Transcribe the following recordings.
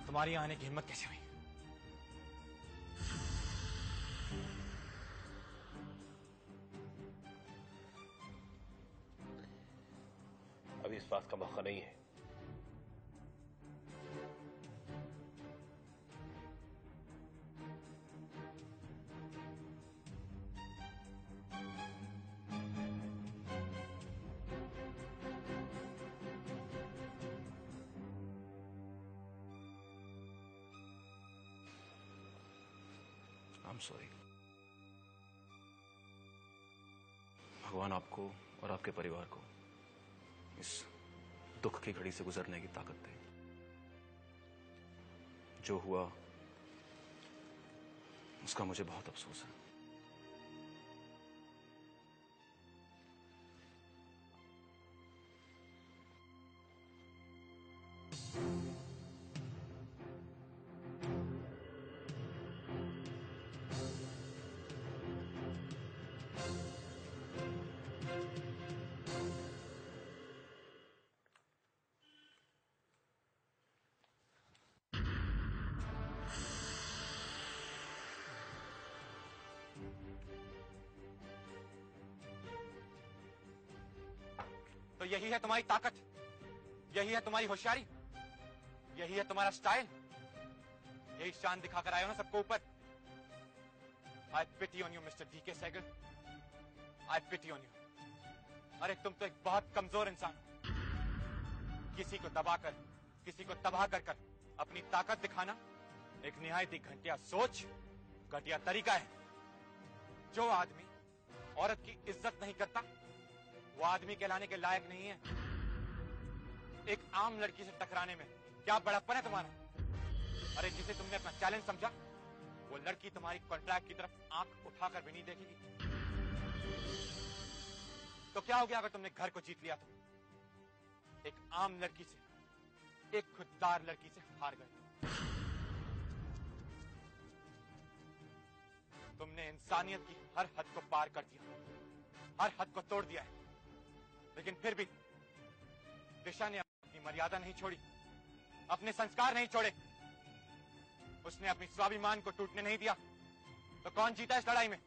तुम्हारी यहाँ आने की हिम्मत कैसे हुई? अभी इस बात का मौका नहीं है। I'm sorry। भगवान आपको और आपके परिवार को इस दुख की घड़ी से गुजरने की ताकत दे। जो हुआ उसका मुझे बहुत अफसोस है। तो यही है तुम्हारी ताकत, यही है तुम्हारी होशियारी, यही है तुम्हारा स्टाइल, यही शान दिखाकर आए हो ना सबको ऊपर। I pity on you mister DK Sehgal, I pity on you. अरे तुम तो एक बहुत कमजोर इंसान हो। किसी को दबाकर, किसी को तबाह कर कर अपनी ताकत दिखाना एक निहायत ही घटिया सोच, घटिया तरीका है। जो आदमी औरत की इज्जत नहीं करता वो आदमी कहलाने के लायक नहीं है। एक आम लड़की से टकराने में क्या बड़प्पन है तुम्हारा? अरे जिसे तुमने अपना चैलेंज समझा वो लड़की तुम्हारी कॉन्ट्रैक्ट की तरफ आंख उठाकर भी नहीं देखेगी। तो क्या हो गया अगर तुमने घर को जीत लिया तो? एक आम लड़की से, एक खुददार लड़की से हार गए। तुमने इंसानियत की हर हद को पार कर दिया, हर हद को तोड़ दिया है, लेकिन फिर भी दिशा ने अपनी मर्यादा नहीं छोड़ी, अपने संस्कार नहीं छोड़े, उसने अपनी स्वाभिमान को टूटने नहीं दिया। तो कौन जीता इस लड़ाई में?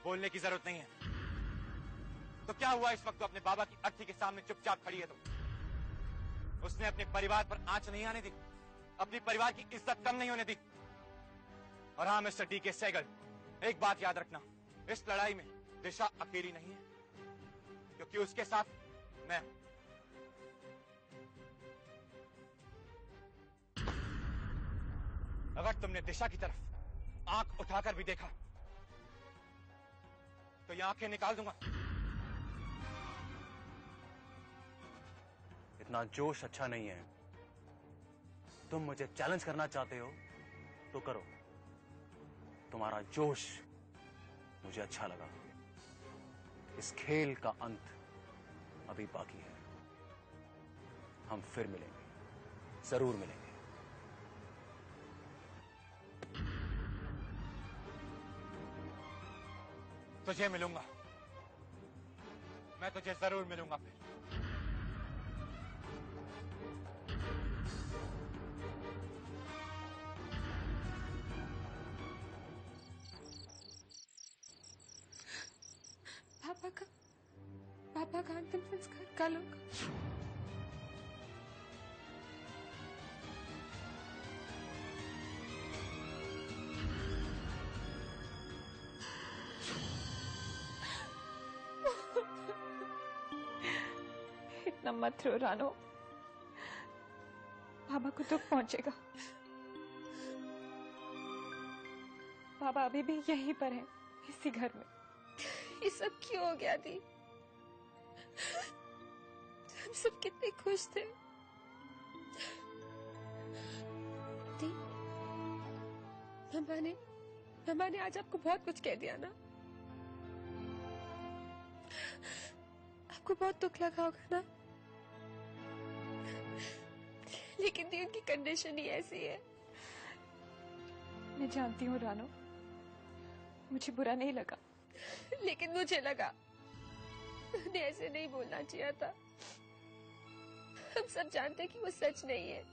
बोलने की जरूरत नहीं है। तो क्या हुआ इस वक्त तो अपने बाबा की अर्थी के सामने चुपचाप खड़ी है? तो उसने अपने परिवार पर आंच नहीं आने दी, अपनी परिवार की इज्जत कम नहीं होने दी। और हाँ मिस्टर डीके सहगल, एक बात याद रखना, इस लड़ाई में दिशा अकेली नहीं है, क्योंकि उसके साथ मैं। अगर तुमने दिशा की तरफ आंख उठाकर भी देखा तो ये आंखें निकाल दूंगा। इतना जोश अच्छा नहीं है। तुम मुझे चैलेंज करना चाहते हो तो करो, तुम्हारा जोश मुझे अच्छा लगा। इस खेल का अंत अभी बाकी है। हम फिर मिलेंगे, जरूर मिलेंगे। तुझे मिलूंगा, मैं तुझे जरूर मिलूंगा फिर। पापा का अंतिम संस्कार कल होगा। इतना मत रो रानो, बाबा को दुख पहुंचेगा। बाबा अभी भी यहीं पर है, इसी घर में। ये सब क्यों हो गया दी? हम सब कितने खुश थे। दी, मामा ने आज आपको बहुत कुछ कह दिया ना? आपको बहुत दुख लगा होगा ना? लेकिन दी उनकी कंडीशन ही ऐसी है। मैं जानती हूँ रानो, मुझे बुरा नहीं लगा, लेकिन मुझे लगा। उन्हें ऐसे नहीं बोलना चाहिए था। हम सब जानते हैं कि वो सच नहीं है।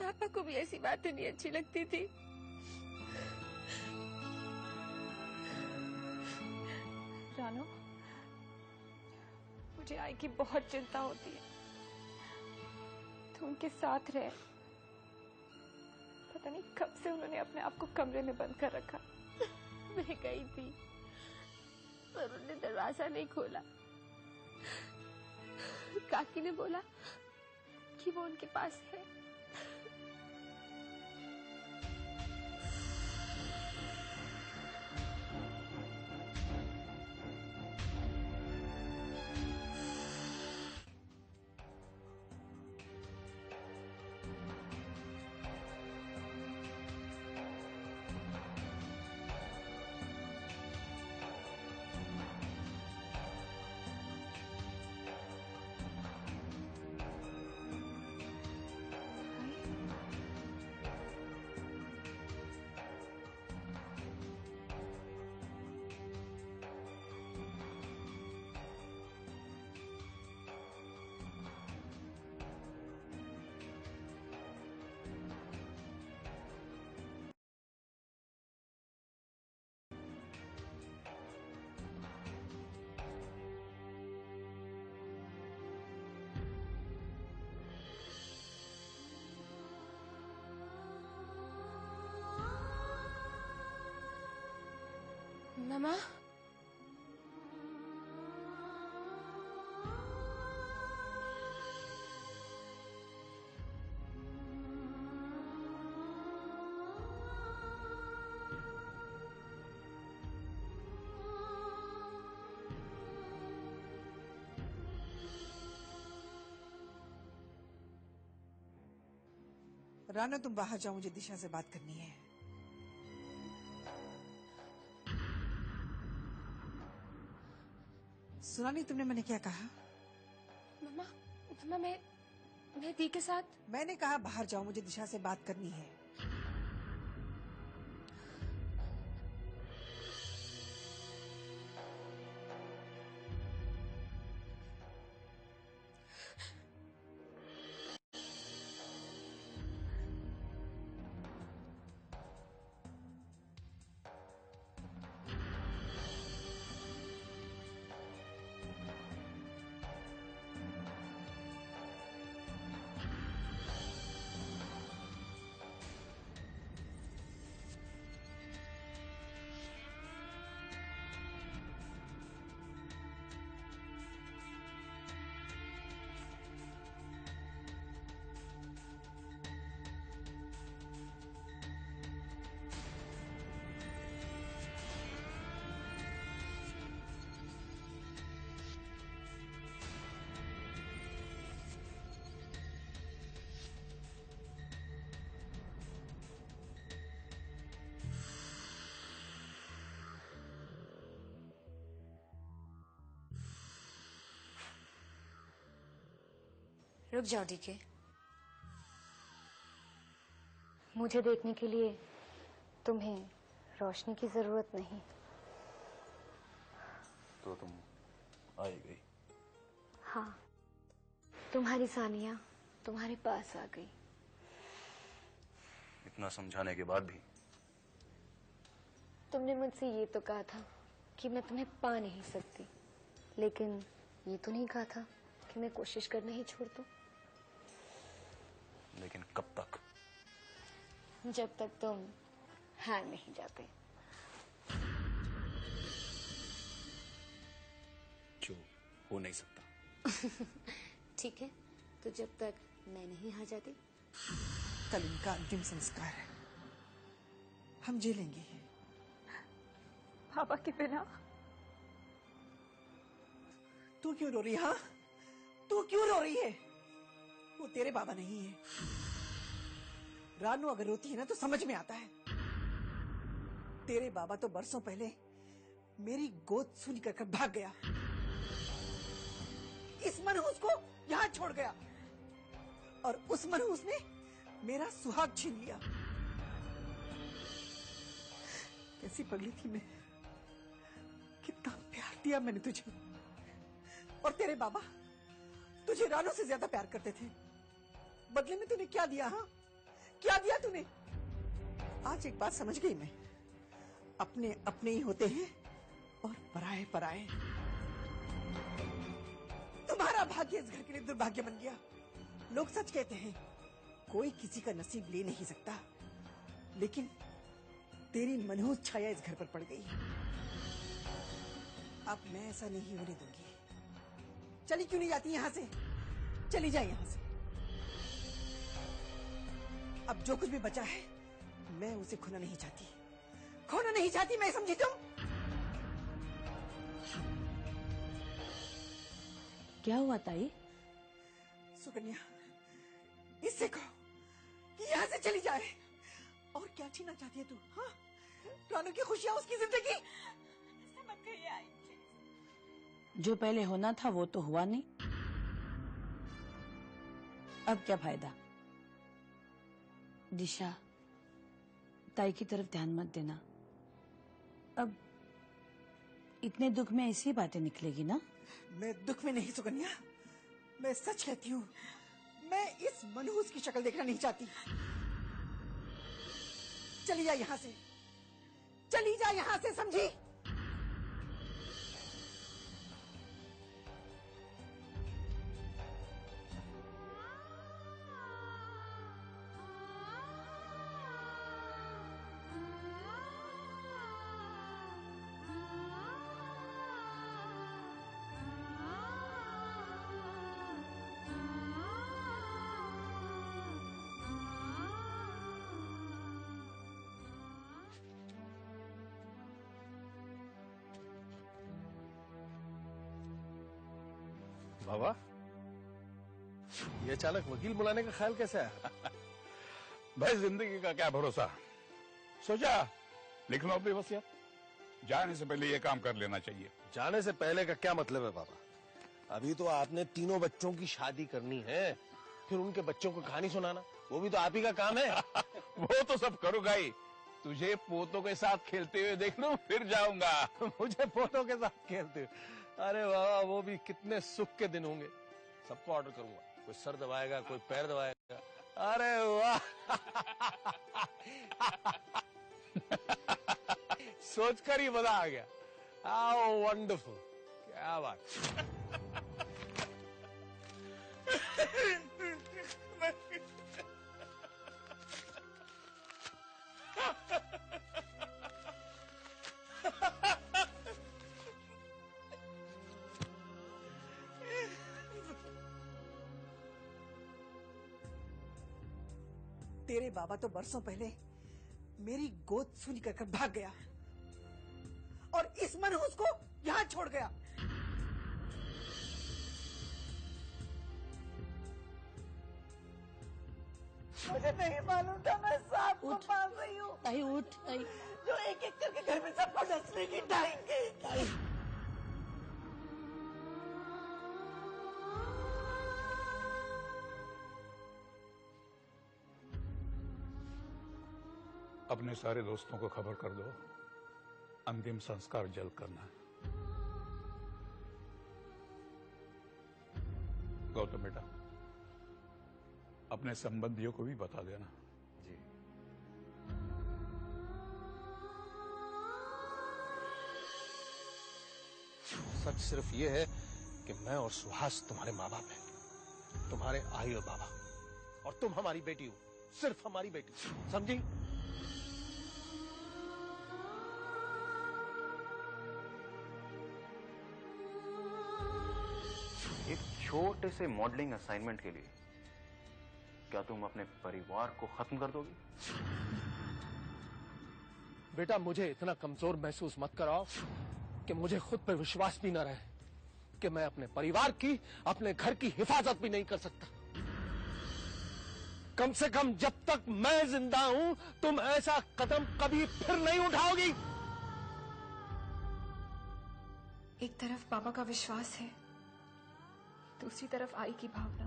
पापा को भी ऐसी बातें नहीं अच्छी लगती थी। रानो, मुझे आई की बहुत चिंता होती है। तो उनके साथ रहे, पता नहीं कब से उन्होंने अपने आप को कमरे में बंद कर रखा। मैं गई थी पर उन्होंने दरवाजा नहीं खोला। काकी ने बोला कि वो उनके पास है। मामा, राना तुम बाहर जाओ, मुझे दिशा से बात करनी है। सुना नहीं तुमने मैंने क्या कहा? मामा, मामा मैं दी के साथ। मैंने कहा बाहर जाओ, मुझे दिशा से बात करनी है। रुक जाओ डीके। मुझे देखने के लिए तुम्हें रोशनी की जरूरत नहीं। तो तुम आई गई? हाँ, तुम्हारी सानिया तुम्हारे पास आ गई। इतना समझाने के बाद भी? तुमने मुझसे ये तो कहा था कि मैं तुम्हें पा नहीं सकती, लेकिन ये तो नहीं कहा था कि मैं कोशिश करना ही छोड़ दूं। लेकिन कब तक? जब तक तुम हार नहीं जाते। जो हो नहीं सकता। ठीक है, तो जब तक मैं नहीं हार जाती। कल इनका अंतिम संस्कार है, हम झेलेंगे। पापा के बिना। तू क्यों रो रही है? हाँ, तू क्यों रो रही है? वो तेरे बाबा नहीं है। रानू अगर रोती है ना तो समझ में आता है। तेरे बाबा तो बरसों पहले मेरी गोद सुन कर भाग गया। इस मनहूस को यहां छोड़ गया और उस मनहूस ने मेरा सुहाग छीन लिया। कैसी पगली थी मैं, कितना प्यार दिया मैंने तुझे। और तेरे बाबा तुझे रानू से ज्यादा प्यार करते थे। बदले में तूने क्या दिया? हाँ, क्या दिया तूने? आज एक बात समझ गई मैं, अपने अपने ही होते हैं और पराए पराए। तुम्हारा भाग्य इस घर के लिए दुर्भाग्य बन गया। लोग सच कहते हैं, कोई किसी का नसीब ले नहीं सकता, लेकिन तेरी मनहूस छाया इस घर पर पड़ गई। अब मैं ऐसा नहीं होने दूंगी। चली क्यों नहीं जाती यहां से? चली जाए यहां से। अब जो कुछ भी बचा है मैं उसे खोना नहीं चाहती, खोना नहीं चाहती मैं, समझी तुम? क्या हुआ ताई? सुकन्या, इससे कहो कि यहाँ से चली जाए। और क्या छीनना चाहती है तू? हाँ, रानू की खुशियां, उसकी जिंदगी। समझ गई आई। जो पहले होना था वो तो हुआ नहीं, अब क्या फायदा? दिशा, ताई की तरफ ध्यान मत देना। अब इतने दुख में ऐसी बातें निकलेगी ना? मैं दुख में नहीं सुकन्या, मैं सच कहती हूँ। मैं इस मनहूस की शक्ल देखना नहीं चाहती। चली जा यहाँ से, चली जा यहाँ से, समझी? बाबा, ये अचानक वकील बुलाने का ख्याल कैसे आया? भाई जिंदगी का क्या भरोसा, सोचा लिख लो अपनी वसीयत, जाने से पहले ये काम कर लेना चाहिए। जाने से पहले का क्या मतलब है बाबा? अभी तो आपने तीनों बच्चों की शादी करनी है, फिर उनके बच्चों को कहानी सुनाना वो भी तो आप ही का काम है। वो तो सब करूंगा ही, तुझे पोतों के साथ खेलते हुए देख लूं फिर जाऊंगा। मुझे पोतों के साथ खेलते हुए? अरे बाबा, वो भी कितने सुख के दिन होंगे। सबको ऑर्डर करूंगा, कोई सर दबाएगा, कोई पैर दबाएगा। अरे वाह! सोचकर ही मजा आ गया। हाउ वंडरफुल, क्या बात। तेरे बाबा तो बरसों पहले मेरी गोद सुनी कर भाग गया और इस मनहूस को यहां छोड़ गया। मुझे नहीं मालूम था मैं सांप को पाल रही हूँ। ताई उठ, ताई। जो एक एक करके घर में सबको डसने की टाइम। अपने सारे दोस्तों को खबर कर दो, अंतिम संस्कार जल्द करना है। गौतम बेटा, अपने संबंधियों को भी बता देना। जी। सच सिर्फ ये है कि मैं और सुहास तुम्हारे माँ बाप हैं, तुम्हारे आई और बाबा, और तुम हमारी बेटी हो, सिर्फ हमारी बेटी, समझी? एक छोटे से मॉडलिंग असाइनमेंट के लिए क्या तुम अपने परिवार को खत्म कर दोगी? बेटा, मुझे इतना कमजोर महसूस मत कराओ कि मुझे खुद पर विश्वास भी न रहे कि मैं अपने परिवार की, अपने घर की हिफाजत भी नहीं कर सकता। कम से कम जब तक मैं जिंदा हूं, तुम ऐसा कदम कभी फिर नहीं उठाओगी। एक तरफ पापा का विश्वास है, दूसरी तरफ आई की भावना।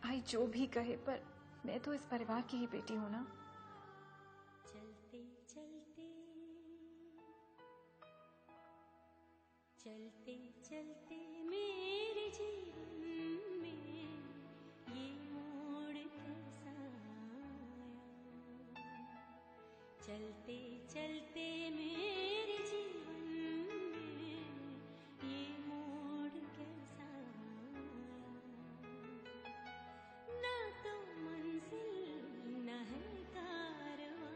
आई जो भी कहे, पर मैं तो इस परिवार की ही बेटी हूं ना। चलते चलते चलते चलते मेरे जीवन में ये चलते चलते मेरे जीवन में ये मोड़ कैसा आया, ना तो मंजिल न है कारवां,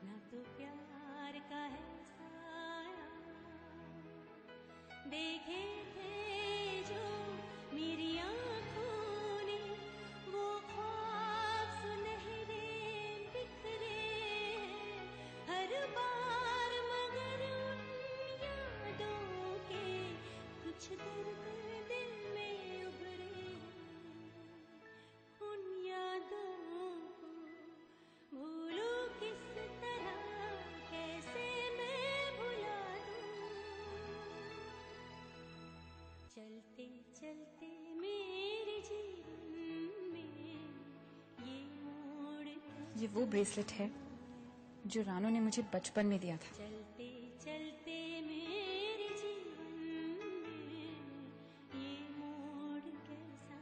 ना तो प्यार का है साया। देखे थे जो मेरी आँखों ने वो ख्वाब सुनहरे बिखरे हर बार, मगर उन यादों के कुछ दर्द दिल में उभरे, उन यादों को भूलूं किस तरह, कैसे मैं भुला दूं। चलते चलते मेरे जीवन में ये मोड़ ये वो ब्रेसलेट है जो रानू ने मुझे बचपन में दिया था। चलते चलते मेरे जीवन में ये मोड़ कैसा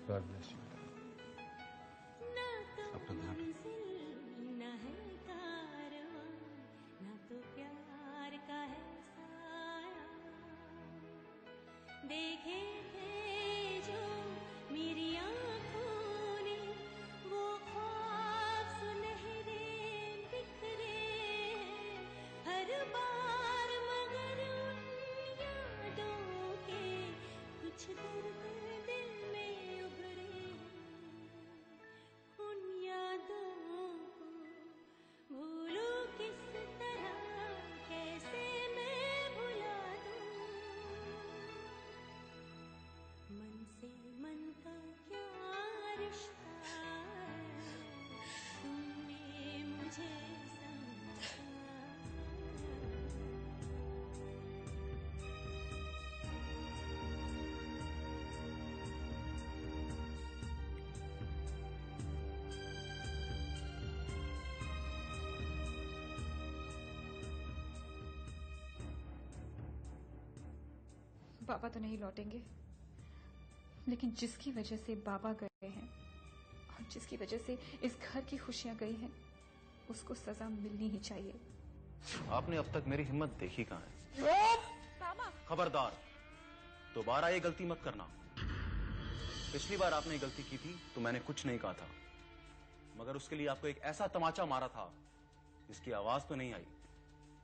आया, ना तो मंजिल न है कारवां, ना तो प्यार का है साया। देखे थे जो मेरी आँखों ने वो ख्वाब सुनहरे बिखरे हर बार, मगर उन यादों के कुछ दर्द दिल में उभरे, उन यादों को भूलूं किस तरह, कैसे मैं भुला दूं। मन से मन का क्या रिश्ता है, तुमने मुझे समझा। बाबा तो नहीं लौटेंगे, लेकिन जिसकी वजह से बाबा गए हैं और जिसकी वजह से इस घर की खुशियां गई हैं, उसको सजा मिलनी ही चाहिए। आपने अब तक मेरी हिम्मत देखी कहाँ है? बाबा! खबरदार, दोबारा ये गलती मत करना। पिछली बार आपने ये गलती की थी तो मैंने कुछ नहीं कहा था, मगर उसके लिए आपको एक ऐसा तमाचा मारा था जिसकी आवाज तो नहीं आई,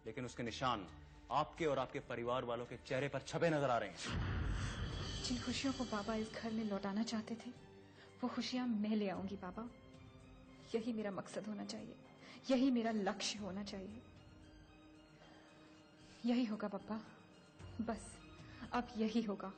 लेकिन उसके निशान आपके और आपके परिवार वालों के चेहरे पर छपे नजर आ रहे हैं। जिन खुशियों को बाबा इस घर में लौटाना चाहते थे, वो खुशियां मैं ले आऊंगी बाबा। यही मेरा मकसद होना चाहिए, यही मेरा लक्ष्य होना चाहिए। यही होगा पापा, बस अब यही होगा।